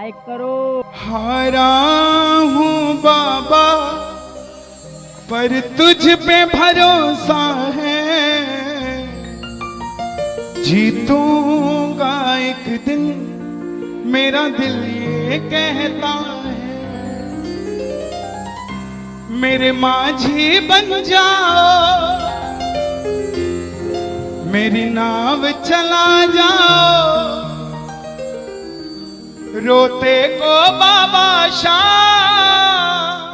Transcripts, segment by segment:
Like करो। हारा हूँ बाबा पर तुझ पे भरोसा है, जीतूंगा एक दिन मेरा दिल ये कहता है। मेरे माझी बन जाओ, मेरी नाव चला जाओ, रोते को बाबा शाम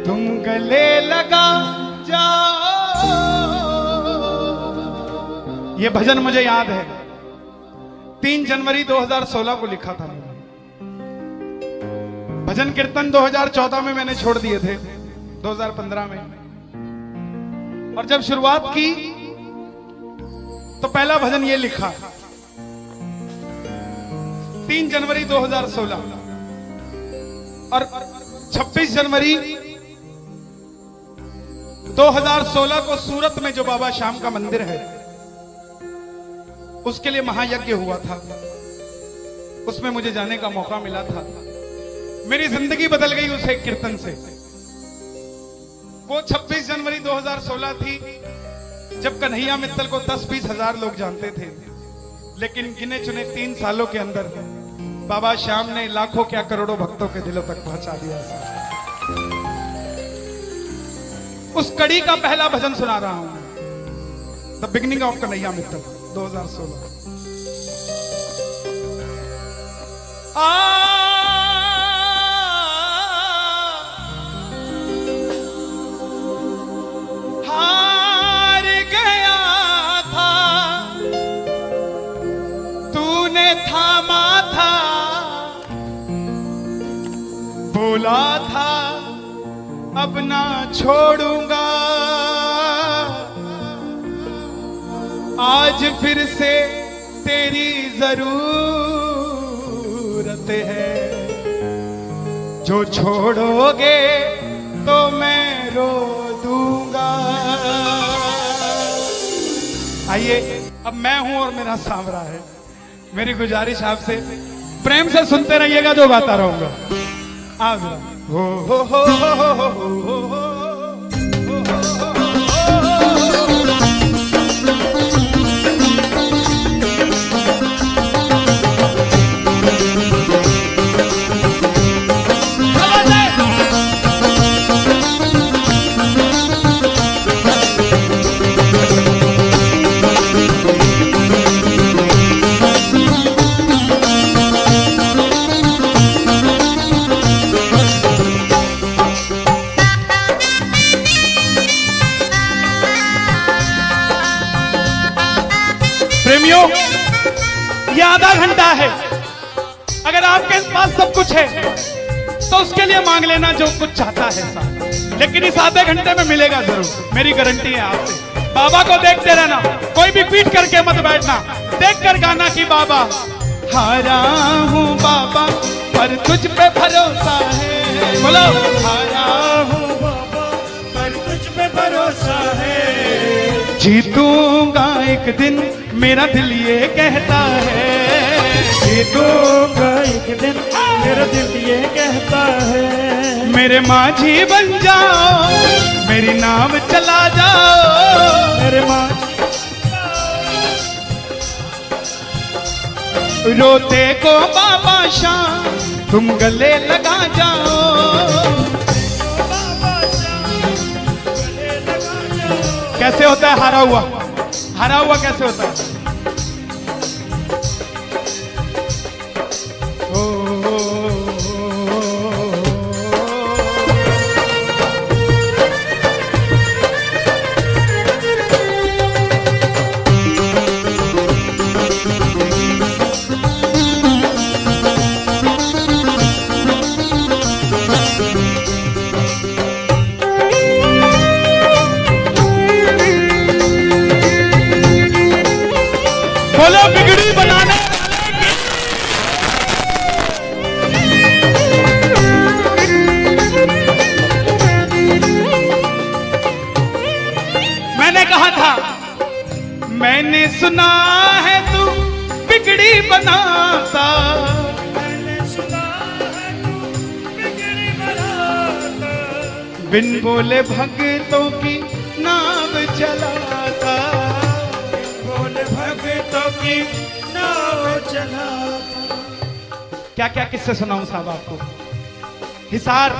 तुम गले लगा जाओ। ये भजन मुझे याद है, 3 जनवरी 2016 को लिखा था मैंने। भजन कीर्तन 2014 में मैंने छोड़ दिए थे, 2015 में। और जब शुरुआत की तो पहला भजन ये लिखा 3 जनवरी 2016। और 26 जनवरी 2016 को सूरत में जो बाबा श्याम का मंदिर है उसके लिए महायज्ञ हुआ था, उसमें मुझे जाने का मौका मिला था। मेरी जिंदगी बदल गई उस एक कीर्तन से। वो 26 जनवरी 2016 थी जब कन्हैया मित्तल को 10-20 हजार लोग जानते थे, लेकिन गिने चुने 3 सालों के अंदर बाबा श्याम ने लाखों क्या करोड़ों भक्तों के दिलों तक पहुंचा दिया। उस कड़ी का पहला भजन सुना रहा हूं, the beginning of Kanhaiya Mittal 2016। हार गया था तूने थामा था, बोला था अब ना छोड़ूंगा, आज फिर से तेरी जरूरत है, जो छोड़ोगे तो मैं रो दूंगा। आइए, अब मैं हूं और मेरा सांवरा है। मेरी गुजारिश आपसे प्रेम से सुनते रहिएगा, जो गाता रहूंगा। आज हो हो हो हो हो हो हो हो। प्रेमियों, ये आधा घंटा है। अगर आपके पास सब कुछ है तो उसके लिए मांग लेना जो कुछ चाहता है साथ, लेकिन इस आधे घंटे में मिलेगा जरूर, मेरी गारंटी है आपसे। बाबा को देखते रहना, कोई भी पीट करके मत बैठना, देख कर गाना कि बाबा हारा हूँ बाबा पर तुझ पे भरोसा है। बोलो हारा हूँ बाबा पर तुझ पे भरोसा है, जीतूंगा एक दिन मेरा दिल ये कहता है, जीतूंगा एक दिन मेरा दिल ये कहता है। मेरे माझी बन जाओ, मेरी नाव चला जाओ, मेरे माझी रोते को बाबा शाम तुम गले लगा जाओ। कैसे होता है हारा हुआ? हारा हुआ कैसे होता है? बोलो बिगड़ी बनाने मैंने कहा था, मैंने सुना है तू बिगड़ी बनाता, बिन बोले भक्तों की नाव चलाता, बोले भक्तों की नाव चलाता। क्या क्या किस्से सुनाऊं साहब आपको। हिसार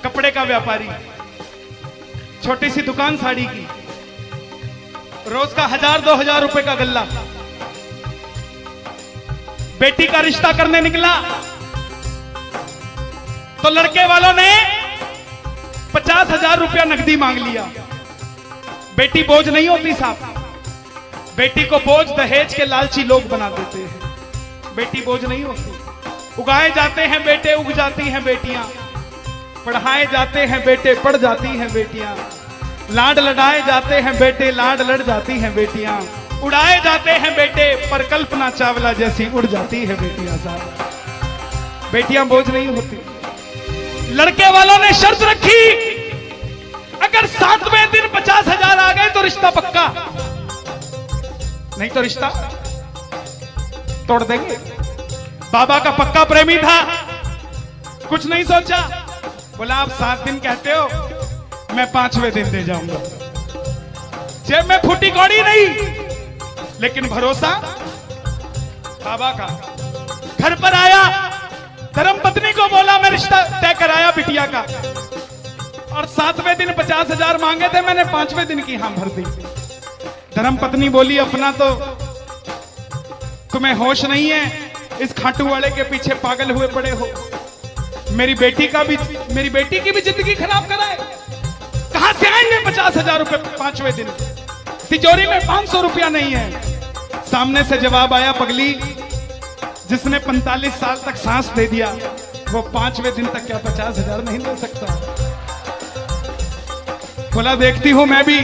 कपड़े का व्यापारी, छोटी सी दुकान साड़ी की, रोज का 1000-2000 रुपए का गल्ला। बेटी का रिश्ता करने निकला तो लड़के वालों ने 50,000 रुपया नकदी मांग लिया। बेटी बोझ नहीं होती साहब, बेटी को बोझ दहेज के लालची लोग बना देते हैं। बेटी बोझ नहीं होती। उगाए जाते हैं बेटे, उग जाती हैं बेटियां। पढ़ाए जाते हैं बेटे, पढ़ जाती हैं बेटियां। लाड लड़ाए जाते हैं बेटे, लाड लड़ जाती हैं बेटियां। उड़ाए जाते हैं बेटे, पर कल्पना चावला जैसी उड़ जाती है बेटियां साहब। बेटियां बोझ नहीं होती। लड़के वालों ने शर्त रखी, अगर 7वें दिन 50,000 आ गए तो रिश्ता पक्का, नहीं तो रिश्ता तोड़ देंगे। बाबा का पक्का प्रेमी था, कुछ नहीं सोचा, बोला आप 7 दिन कहते हो, मैं 5वें दिन दे जाऊंगा। जेब में फूटी कौड़ी नहीं, लेकिन भरोसा बाबा का। घर पर आया, धर्मपत्नी को बोला मैं रिश्ता तय कराया बिटिया का, और 7वें दिन 50,000 मांगे थे, मैंने 5वें दिन की हां भर दी। धर्मपत्नी बोली अपना तो तुम्हें होश नहीं है, इस खाटू वाले के पीछे पागल हुए पड़े हो। मेरी बेटी की भी जिंदगी खराब कराए। कहां से आएंगे 50,000 रुपए 5वें दिन? तिजोरी में 500 रुपया नहीं है। सामने से जवाब आया, पगली जिसने 45 साल तक सांस दे दिया, वो 5वें दिन तक क्या 50,000 नहीं दे सकता? बोला देखती हूं मैं भी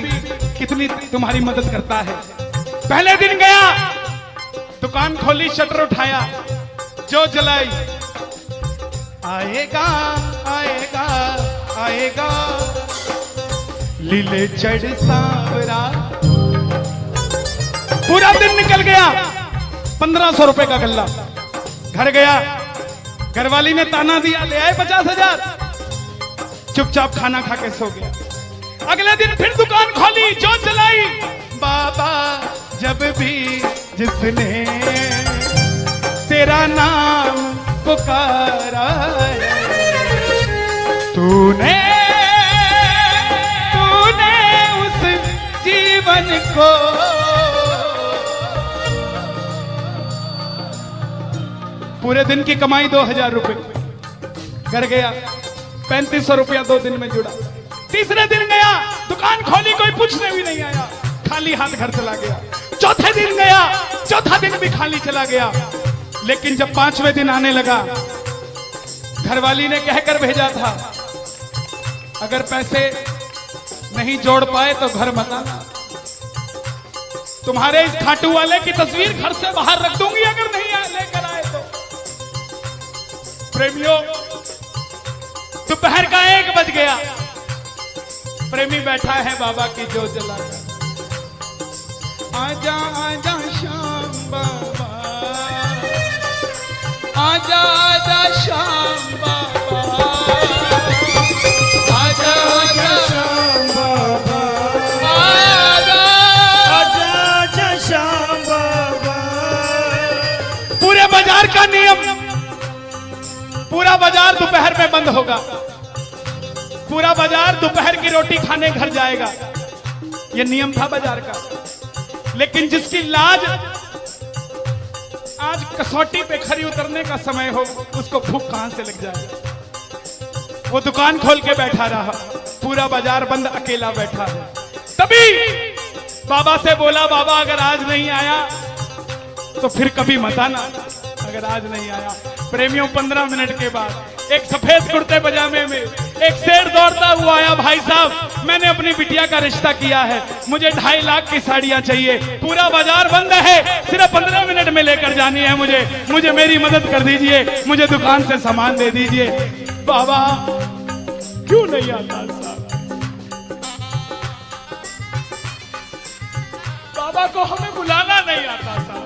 कितनी तुम्हारी मदद करता है। पहले दिन गया, दुकान खोली, शटर उठाया, जो जलाई, आएगा आएगा आएगा लीले चढ़ सांवरा। पूरा दिन निकल गया, 1500 रुपए का गल्ला। घर गया, घरवाली ने ताना दिया, ले आए 50,000। चुपचाप खाना खा के सो गया। अगले दिन फिर दुकान खोली, जो चलाई, बाबा जब भी जिसने तेरा नाम पुकारा, तूने उस जीवन को पूरे दिन की कमाई 2000 रुपए। घर गया, 3500 रुपया 2 दिन में जुड़ा। तीसरे दिन गया, दुकान खोली, कोई पूछने भी नहीं आया, खाली हाथ घर चला गया। चौथे दिन गया, चौथा दिन भी खाली चला गया। लेकिन जब 5वें दिन आने लगा, घरवाली ने कहकर भेजा था, अगर पैसे नहीं जोड़ पाए तो घर मत आना। तुम्हारे इस खाटू वाले की तस्वीर घर से बाहर रख दूंगी अगर नहीं लेकर आए तो। प्रेमियों, दोपहर का 1 बज गया, प्रेमी बैठा है बाबा की जोत जलाकर। आजा आजा श्याम बाबा, आजा आजा श्याम बाबा, आजा आजा श्याम बाबा, आजा आजा आजा श्याम बाबा। पूरे बाजार का नियम, पूरा बाजार दोपहर में बंद होगा। पूरा बाजार दोपहर की रोटी खाने घर जाएगा। यह नियम था बाजार का। लेकिन जिसकी लाज आज कसौटी पे खरी उतरने का समय हो, उसको भूख कहां से लग जाए। वो दुकान खोल के बैठा रहा, पूरा बाजार बंद, अकेला बैठा है। तभी बाबा से बोला, बाबा अगर आज नहीं आया तो फिर कभी मत आना, अगर आज नहीं आया। प्रेमियों, 15 मिनट के बाद एक सफेद कुर्ते पजामे में एक शेर दौड़ता हुआ आया, भाई साहब मैंने अपनी बिटिया का रिश्ता किया है, मुझे 2.5 लाख की साड़ियां चाहिए, पूरा बाजार बंद है, सिर्फ 15 मिनट में लेकर जानी है मुझे मेरी मदद कर दीजिए, मुझे दुकान से सामान दे दीजिए। बाबा क्यों नहीं आता साहब? बाबा को हमें बुलाना नहीं आता साहब।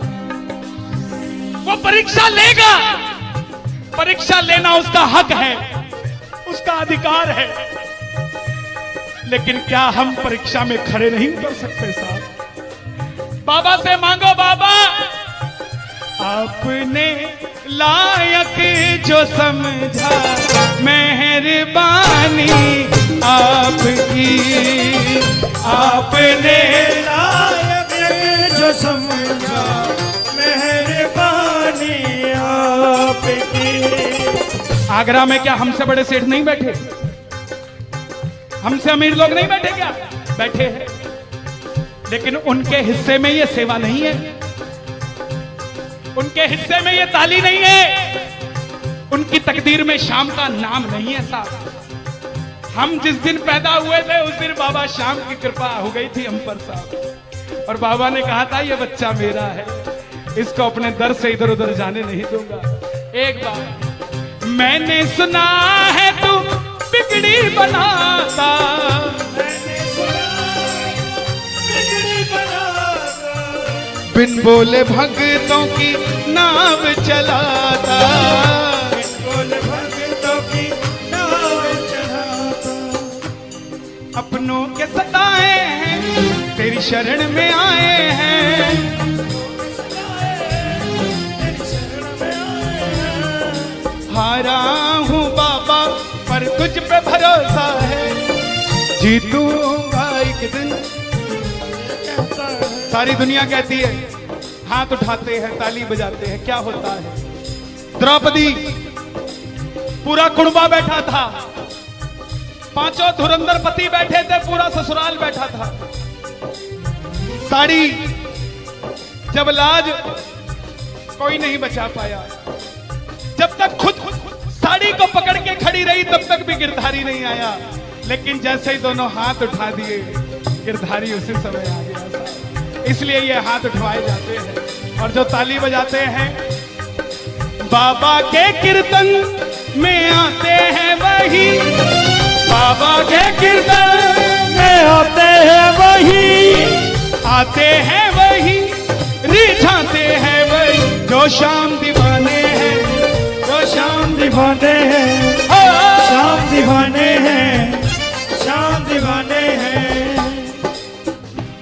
वो परीक्षा लेगा, परीक्षा लेना उसका हक है, उसका अधिकार है, लेकिन क्या हम परीक्षा में खड़े नहीं उतर सकते साहब? बाबा से मांगो, बाबा आपने लायक जो समझा, मेहरबानी आपकी, आपने लायक जो समझा, मेहरबानी आपकी। आगरा में क्या हमसे बड़े सेठ नहीं बैठे? हमसे अमीर लोग नहीं बैठे क्या? बैठे हैं, लेकिन उनके हिस्से में ये सेवा नहीं है, उनके हिस्से में ये ताली नहीं है, उनकी तकदीर में शाम का नाम नहीं है साहब। हम जिस दिन पैदा हुए थे उस दिन बाबा शाम की कृपा हो गई थी हम पर साहब, और बाबा ने कहा था ये बच्चा मेरा है, इसको अपने दर से इधर उधर जाने नहीं दूंगा। एक बार मैंने सुना है तू बिगड़ी बनाता, बिन बोले भक्तों की नाव चलाता, बिन बोले भक्तों की नाव चलाता। अपनों के सताए हैं तेरी शरण में आए हैं, हारा हूँ बाबा पर तुझ पे भरोसा है, जीतूंगा एक दिन। सारी दुनिया कहती है, हाथ उठाते हैं ताली बजाते हैं, क्या होता है? द्रौपदी पूरा कुड़बा बैठा था, पांचों धुरंधर पति बैठे थे, पूरा ससुराल बैठा था। साड़ी जब लाज कोई नहीं बचा पाया, जब तक खुद साड़ी को पकड़ के खड़ी रही तब तक भी गिरधारी नहीं आया, लेकिन जैसे ही दोनों हाथ उठा दिए गिरधारी उसी समय आ गया। इसलिए ये हाथ उठवाए जाते हैं, और जो ताली बजाते हैं बाबा के कीर्तन में आते हैं वही, बाबा के कीर्तन में आते हैं वही, आते हैं वही, रिझाते हैं वही, जो शाम दीवाने हैं, जो शाम दीवाने हैं, शाम दीवाने हैं, शाम दीवाने हैं।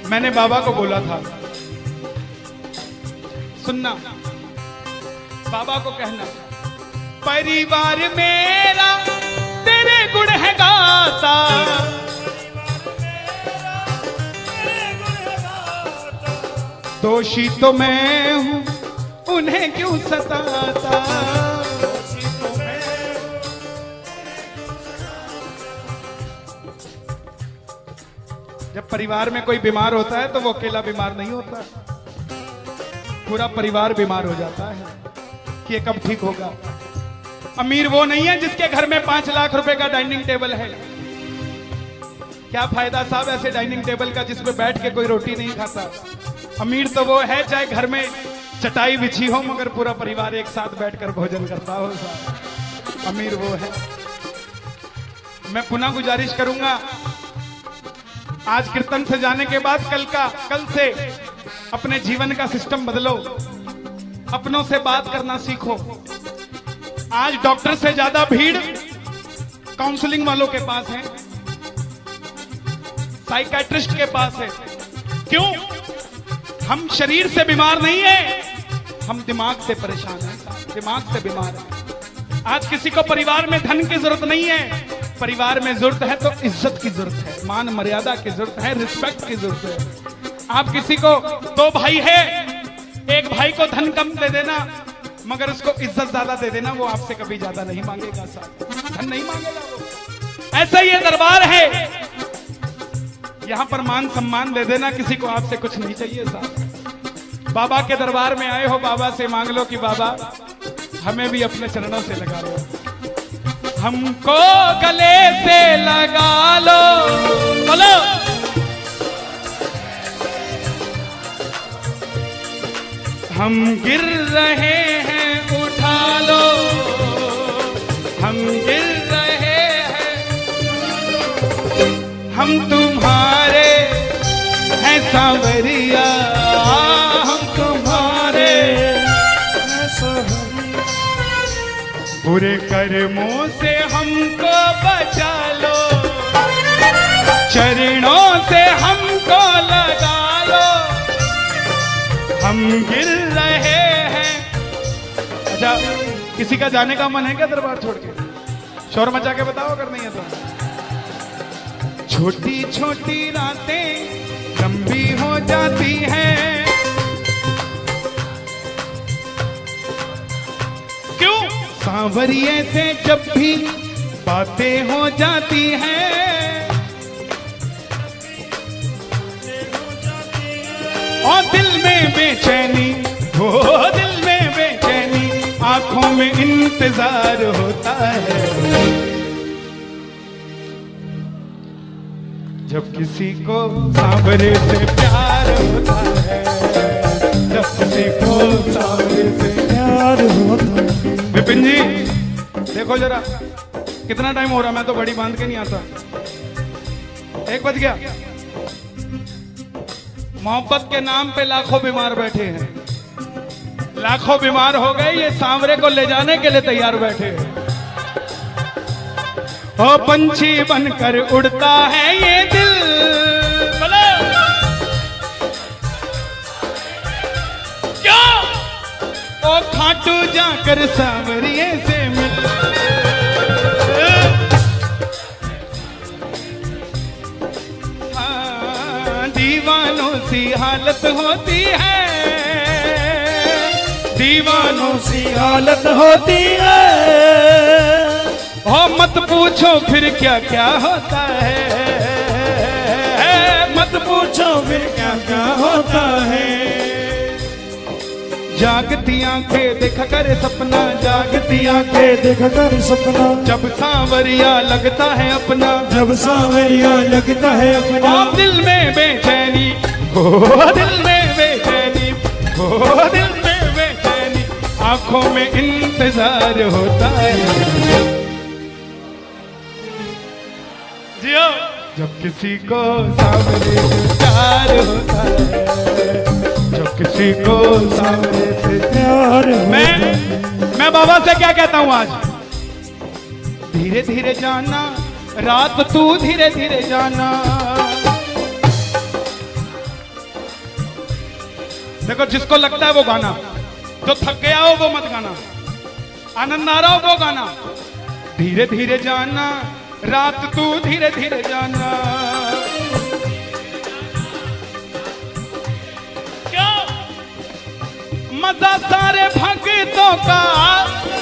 मैंने बाबा को बोला था, सुनना, बाबा को कहना, परिवार मेरा तेरे गुण है गाता, दोषी तो मैं हूं उन्हें क्यों सताता, जब परिवार में कोई बीमार होता है तो वो अकेला बीमार नहीं होता, पूरा परिवार बीमार हो जाता है कि ये कब ठीक होगा। अमीर वो नहीं है जिसके घर में 5 लाख रुपए का डाइनिंग टेबल है, क्या फायदा साहब ऐसे डाइनिंग टेबल का जिसपे बैठ के कोई रोटी नहीं खाता। अमीर तो वो है चाहे घर में चटाई बिछी हो मगर पूरा परिवार एक साथ बैठकर भोजन करता हो साहब, अमीर वो है। मैं पुनः गुजारिश करूंगा, आज कीर्तन से जाने के बाद कल से अपने जीवन का सिस्टम बदलो, अपनों से बात करना सीखो। आज डॉक्टर से ज्यादा भीड़ काउंसलिंग वालों के पास है, साइकियाट्रिस्ट के पास है। क्यों? हम शरीर से बीमार नहीं है, हम दिमाग से परेशान हैं, दिमाग से बीमार हैं। आज किसी को परिवार में धन की जरूरत नहीं है, परिवार में जरूरत है तो इज्जत की जरूरत है, मान मर्यादा की जरूरत है, रिस्पेक्ट की जरूरत है। आप किसी को 2 भाई है, एक भाई को धन कम दे देना मगर उसको इज्जत ज्यादा दे देना, वो आपसे कभी ज्यादा नहीं मांगेगा साहब, धन नहीं मांगेगा वो। ऐसा ये दरबार है, यहां पर मान सम्मान दे देना, किसी को आपसे कुछ नहीं चाहिए साहब। बाबा के दरबार में आए हो, बाबा से मांग लो कि बाबा हमें भी अपने चरणों से लगा लो, हमको गले से लगा लो, बोलो हम गिर रहे हैं उठा लो, हम गिर रहे हैं, हम तुम्हारे हैं सांवरिया, हम तुम्हारे हैं सांवरिया। बुरे कर्मों से हमको बचा लो, चरणों से हमको लगा लो, हम गिर रहे हैं। अच्छा, किसी का जाने का मन है क्या दरबार छोड़ के? शोर मचा के बताओ अगर नहीं है तो। छोटी छोटी रातें लंबी हो जाती हैं, क्यों? सांवरिये से जब भी बातें हो जाती हैं, और दिल में बेचैनी, हो दिल में बेचैनी, आंखों में इंतजार होता है। जब किसी को सांवरे से प्यार होता है, जब किसी को सांवरे से प्यार होता है। विपिन जी देखो जरा कितना टाइम हो रहा, मैं तो घड़ी बांध के नहीं आता। 1 बज गया। मोहब्बत के नाम पे लाखों बीमार बैठे हैं, लाखों बीमार हो गए, ये सांवरे को ले जाने के लिए तैयार बैठे हैं। ओ पंछी बनकर उड़ता है ये दिल, क्या? ओ खाटू जाकर सांवरिये से मिल, हाँ, दीवानों सी हालत होती है, दीवानों सी हालत होती है। हो मत पूछो फिर क्या क्या होता है, मत पूछो फिर क्या क्या होता है। जागती आंखें देखा कर सपना, जागती आंखें देखा कर सपना, जब सांवरिया लगता है अपना, जब सांवरिया लगता है अपना। और दिल में बेचैनी, हो दिल में बेचैनी, हो दिल में बेचैनी, आंखों में इंतजार होता है। जियो। जब किसी को सांवरे से प्यार होता है, जब किसी को सांवरे से प्यार होता है। मैं बाबा से क्या कहता हूं आज? धीरे धीरे जाना, रात तू धीरे धीरे जाना। देखो जिसको लगता है वो गाना, जो थक गया हो वो मत गाना, आनंद आ रहा हो वो गाना। धीरे धीरे जाना, रात तू धीरे धीरे जाना। क्या मजा सारे भक्तों का,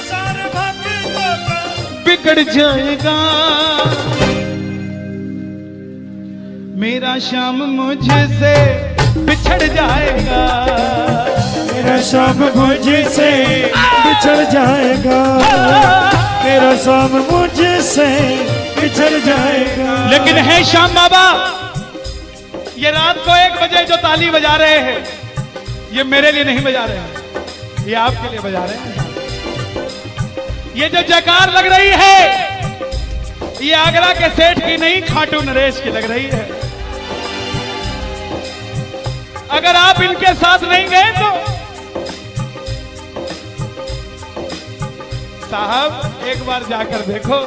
सारे भक्तों का बिगड़ जाएगा। मेरा श्याम मुझसे बिछड़ जाएगा, मेरा श्याम मुझसे बिछड़ जाएगा, मेरा श्याम मुझसे बिछड़ जाएगा। लेकिन है श्याम बाबा, ये रात को 1 बजे जो ताली बजा रहे हैं, ये मेरे लिए नहीं बजा रहे हैं, ये आपके लिए बजा रहे हैं। ये जो जयकार लग रही है, ये आगरा के सेठ की नहीं, खाटू नरेश की लग रही है। अगर आप इनके साथ नहीं गए तो साहब एक बार जाकर देखो,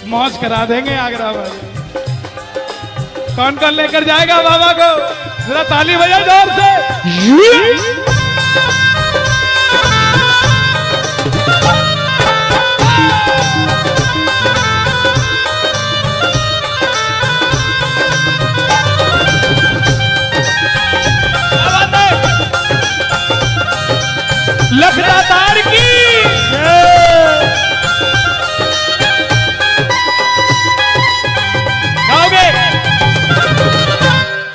मौज करा देंगे आगरा वाले। कौन कौन लेकर जाएगा बाबा को? जरा ताली बजा जोर से। लखदा तार की गाओगे?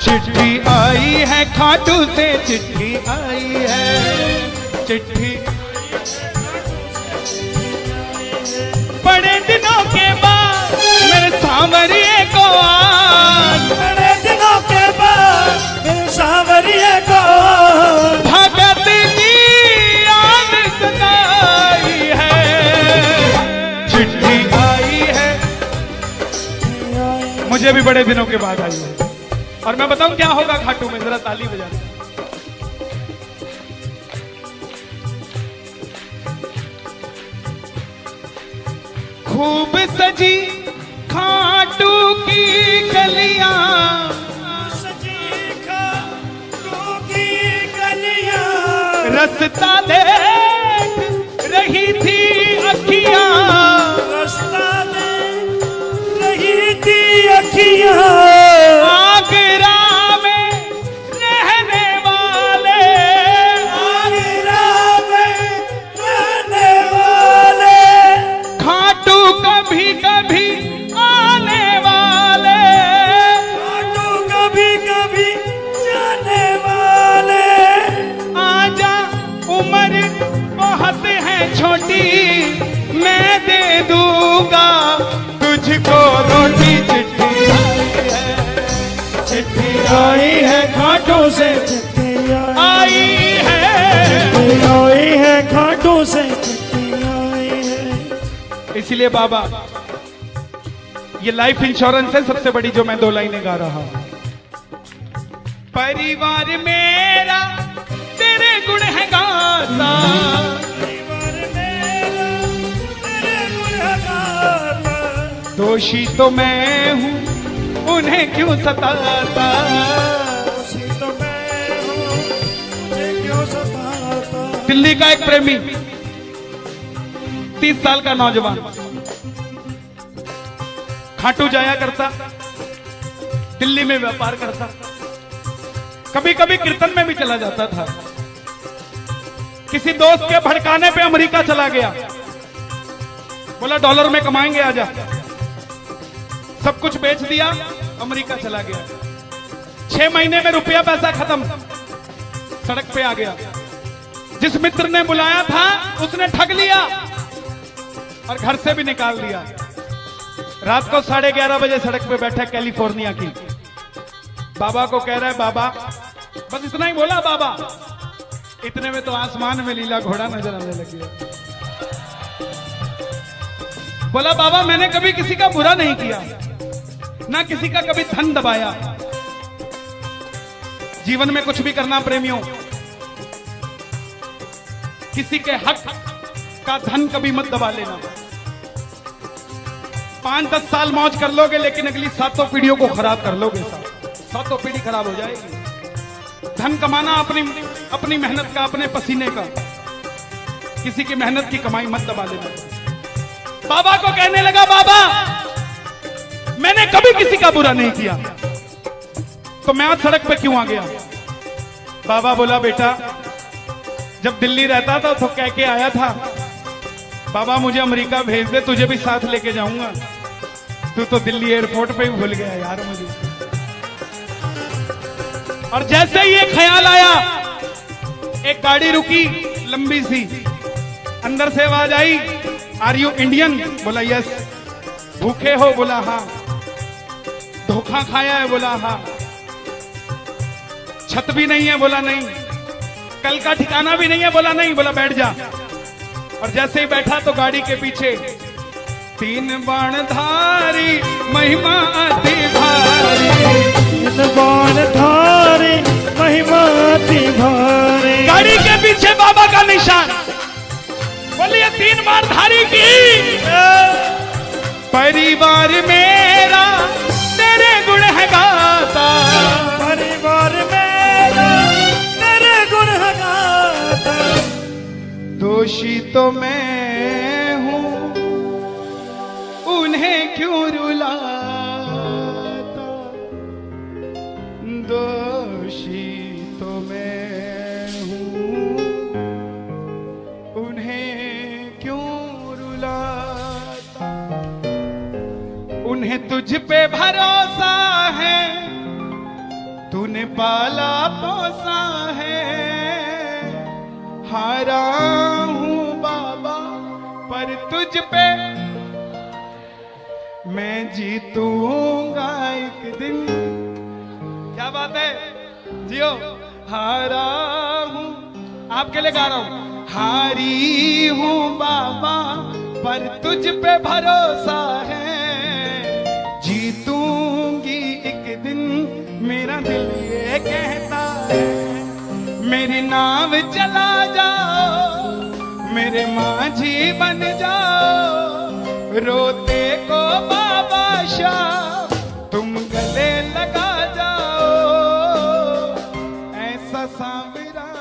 चिट्ठी आई है खाटू से, चिट्ठी आई है, चिट्ठी बड़े दिनों के बाद मेरे सांवरिये को आज, बड़े दिनों के बाद मेरे सांवरिये को भगत की याद सताई है। चिट्ठी आई है, मुझे भी बड़े दिनों के बाद आई है। और मैं बताऊं क्या होगा खाटू में, जरा ताली बजा। खूब सजी खाटू की गलियां, सजी खाटू की गलियां, रास्ता देख रही थी अखियां, रास्ता देख रही थी अखियां, आगरा में रहने वाले, आगरा में रहने वाले, खाटू कभी कभी आने वाले, खाटू कभी कभी जाने वाले, आजा उम्र बहुत है छोटी, मैं दे दूंगा तुझको रोटी। चिट्ठी आई है खाटू से, चिट्ठी आई है, आई है खाटू से, चिट्ठी आई है। इसलिए बाबा ये लाइफ इंश्योरेंस है सबसे बड़ी जो मैं 2 लाइनें गा रहा हूं। परिवार मेरा तेरे गुण है गाता, परिवार मेरा तेरे गुण है गाता, दोषी तो मैं हूं उन्हें क्यों सताता, दोषी तो मैं हूं मुझे क्यों सताता। दिल्ली का एक प्रेमी 30 साल का नौजवान खाटू जाया करता, दिल्ली में व्यापार करता, कभी कभी कीर्तन में भी चला जाता था। किसी दोस्त के भड़काने पे अमेरिका चला गया, बोला डॉलर में कमाएंगे आजा, सब कुछ बेच दिया, अमेरिका चला गया। 6 महीने में रुपया पैसा खत्म, सड़क पे आ गया। जिस मित्र ने बुलाया था उसने ठग लिया और घर से भी निकाल दिया। रात को 11:30 बजे सड़क पे बैठा कैलिफोर्निया की, बाबा को कह रहा है बाबा, बस इतना ही बोला बाबा, इतने में तो आसमान में लीला घोड़ा नजर आने लग गया। बोला बाबा मैंने कभी किसी का बुरा नहीं किया, ना किसी का कभी धन दबाया, जीवन में कुछ भी करना प्रेमियों, किसी के हक का धन कभी मत दबा लेना। 5-10 साल मौज कर लोगे लेकिन अगली 7 पीढ़ियों को खराब कर लोगे, 7 पीढ़ी खराब हो जाएगी। धन कमाना अपनी मेहनत का, अपने पसीने का, किसी की मेहनत की कमाई मत दबा लेना। बाबा को कहने लगा बाबा मैंने कभी किसी का बुरा नहीं किया, तो मैं आज सड़क पे क्यों आ गया। बाबा बोला बेटा जब दिल्ली रहता था तो कह के आया था बाबा मुझे अमेरिका भेज दे, तुझे भी साथ लेके जाऊंगा, तू तो दिल्ली एयरपोर्ट पे ही भूल गया यार मुझे। और जैसे ही ये ख्याल आया एक गाड़ी रुकी लंबी सी, अंदर से आवाज आई आर यू इंडियन, बोला यस। भूखे हो, बोला हाँ। धोखा खाया है, बोला हाँ। छत भी नहीं है, बोला नहीं। कल का ठिकाना भी नहीं है, बोला नहीं। बोला बैठ जा। और जैसे ही बैठा तो गाड़ी के पीछे 3 बाणधारी महिमा अति भारी, 3 बाणधारी महिमा अति भारी। गाड़ी के पीछे बाबा का निशान, बोलिए 3 बाणधारी की। परिवार मेरा तेरे गुण है गाता, परिवार मेरा तेरे गुण है गाता। दोषी तो मैं हूं उन्हें क्यों रुलाता, दोषी तो मैं हूं उन्हें क्यों रुलाता। उन्हें तुझ पे भरोसा है, तूने पाला पोसा है। हारा हूं बाबा पर तुझ पे मैं जीतूंगा एक दिन। क्या बात है, जियो। हारा हूं, आपके लिए गा रहा हूं। हारी हूं बाबा पर तुझ पे भरोसा है, जीतूंगी एक दिन मेरा दिल ये कहता है। मेरी नाव चला जाओ, मेरे माझी बन जाओ, रोते को बाबा शाह तुम गले लगा जाओ, ऐसा सांवरा